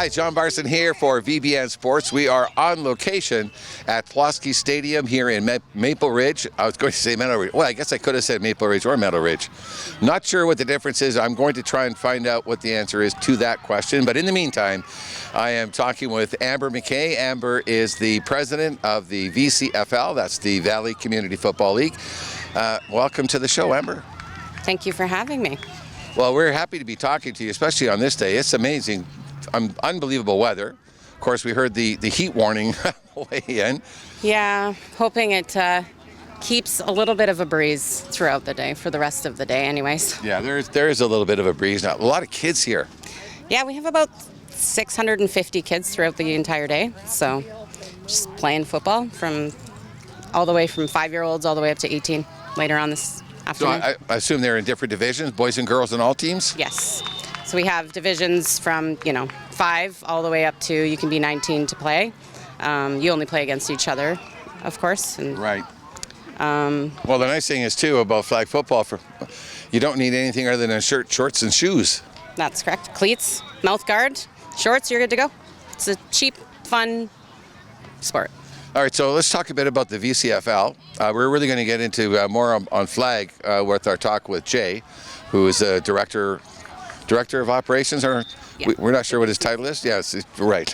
Hi, John Barson here for VBN Sports. We are on location at Pulaski Stadium here in Maple Ridge. I was going to say Meadow Ridge. Well, I guess I could have said Maple Ridge or Meadow Ridge. Not sure what the difference is. I'm going to try and find out what the answer is to that question. But in the meantime, I am talking with Amber McKay. Amber is the president of the VCFL. That's the Valley Community Football League. Welcome to the show, Amber. Thank you for having me. Well, we're happy to be talking to you, especially on this day. It's amazing. Unbelievable weather. Of course, we heard the heat warning way in. Yeah, hoping it keeps a little bit of a breeze throughout the day, for the rest of the day anyways. Yeah, there is a little bit of a breeze now. A lot of kids here. Yeah, we have about 650 kids throughout the entire day. So just playing football from all the way from 5-year-olds all the way up to 18 later on this afternoon. So I assume they're in different divisions, boys and girls and all teams? Yes. So we have divisions from, 5 all the way up to, you can be 19 to play. You only play against each other, of course. And, right. Well, the nice thing is, too, about flag football, you don't need anything other than a shirt, shorts, and shoes. That's correct. Cleats, mouth guard, shorts, you're good to go. It's a cheap, fun sport. All right, so let's talk a bit about the VCFL. We're really going to get into more on flag with our talk with Jay, who is a director of operations, or yeah. We're not sure what his title is. Yes, right.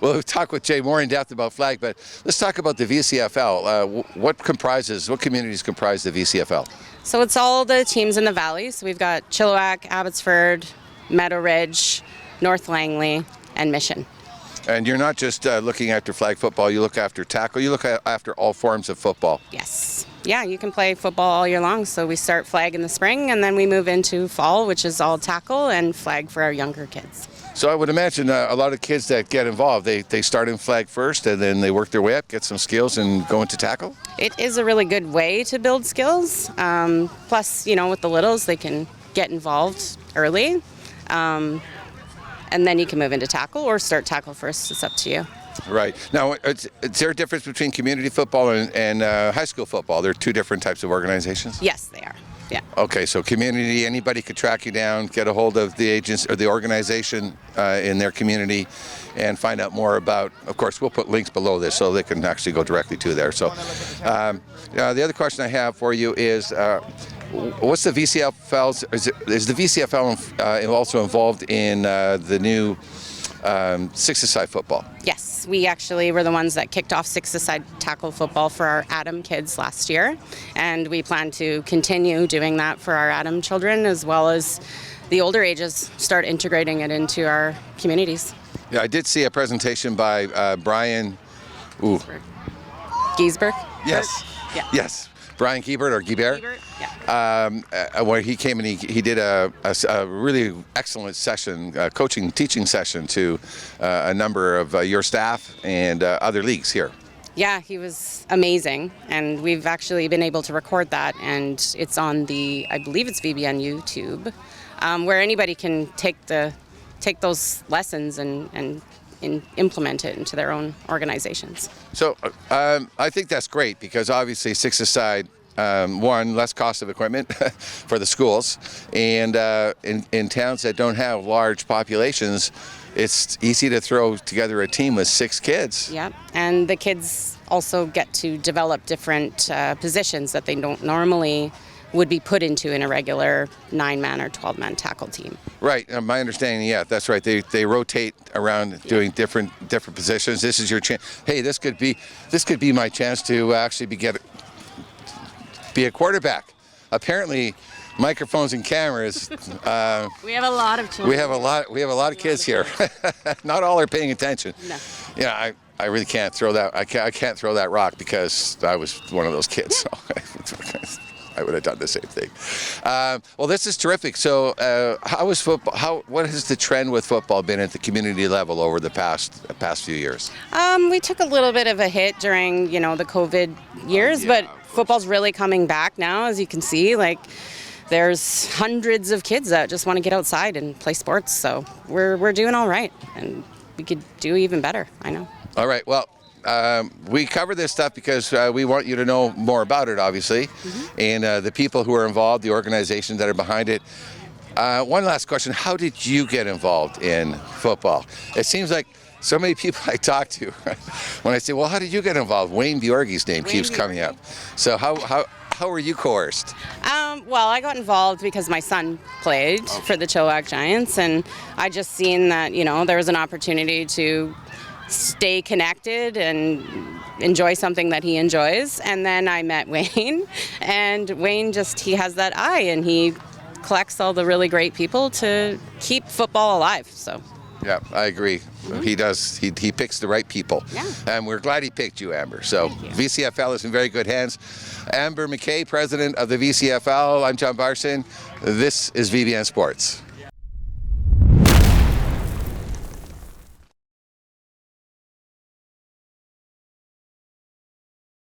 We'll talk with Jay more in depth about flag, but let's talk about the VCFL. What communities comprise the VCFL? So it's all the teams in the valley. So we've got Chilliwack, Abbotsford, Meadow Ridge, North Langley, and Mission. And you're not just looking after flag football, you look after tackle, you look after all forms of football. Yes. Yeah, you can play football all year long. So we start flag in the spring, and then we move into fall, which is all tackle and flag for our younger kids. So I would imagine a lot of kids that get involved, they start in flag first, and then they work their way up, get some skills, and go into tackle? It is a really good way to build skills. Plus, with the littles, they can get involved early. And then you can move into tackle or start tackle first. It's up to you. Right. Now, is there a difference between community football and high school football? They're two different types of organizations? Yes, they are. Yeah. Okay, so community, anybody could track you down, get a hold of the agents or the organization in their community and find out more about, of course, we'll put links below this so they can actually go directly to there. So the other question I have for you is, what's the VCFL's, is the VCFL also involved in the new six-a-side football? Yes, we actually were the ones that kicked off six-a-side tackle football for our Adam kids last year, and we plan to continue doing that for our Adam children, as well as the older ages, start integrating it into our communities. Yeah, I did see a presentation by Brian Giesberg? Yes. Yeah. Yes. Brian Giebert or Giebert? Yeah. Where he came and he did a really excellent session, teaching session to a number of your staff and other leagues here. Yeah, he was amazing, and we've actually been able to record that, and it's on I believe it's VBN YouTube, where anybody can take those lessons and implement it into their own organizations. So I think that's great because obviously six-a-side, one, less cost of equipment for the schools, and in towns that don't have large populations, it's easy to throw together a team with 6 kids. Yeah, and the kids also get to develop different positions that they don't normally would be put into in a regular 9-man or 12-man tackle team. Right. My understanding, yeah, that's right. They rotate around doing different positions. This is your chance. Hey, this could be my chance to actually be a quarterback. Apparently, microphones and cameras. We have a lot of children. We have a lot of kids here. Not all are paying attention. No. Yeah, I really can't throw that. I can't throw that rock because I was one of those kids. So I would have done the same thing. Well, this is terrific. So, how is football? What has the trend with football been at the community level over the past few years? We took a little bit of a hit during the COVID years, but football's really coming back now, as you can see. There's hundreds of kids that just want to get outside and play sports. So we're doing all right, and we could do even better. I know. All right. Well. We cover this stuff because we want you to know more about it, obviously, and the people who are involved, the organizations that are behind it. One last question. How did you get involved in football? It seems like so many people I talk to, when I say, well, how did you get involved? Wayne Bjorge's name keeps coming up. So how were you coerced? Well, I got involved because my son played for the Chilliwack Giants, and I just seen that, there was an opportunity to stay connected and enjoy something that he enjoys. And then I met Wayne, and Wayne he has that eye, and he collects all the really great people to keep football alive. So. Yeah, I agree. He does. He picks the right people. Yeah. And we're glad he picked you, Amber. So VCFL is in very good hands. Amber McKay, president of the VCFL. I'm John Barson. This is VBN Sports.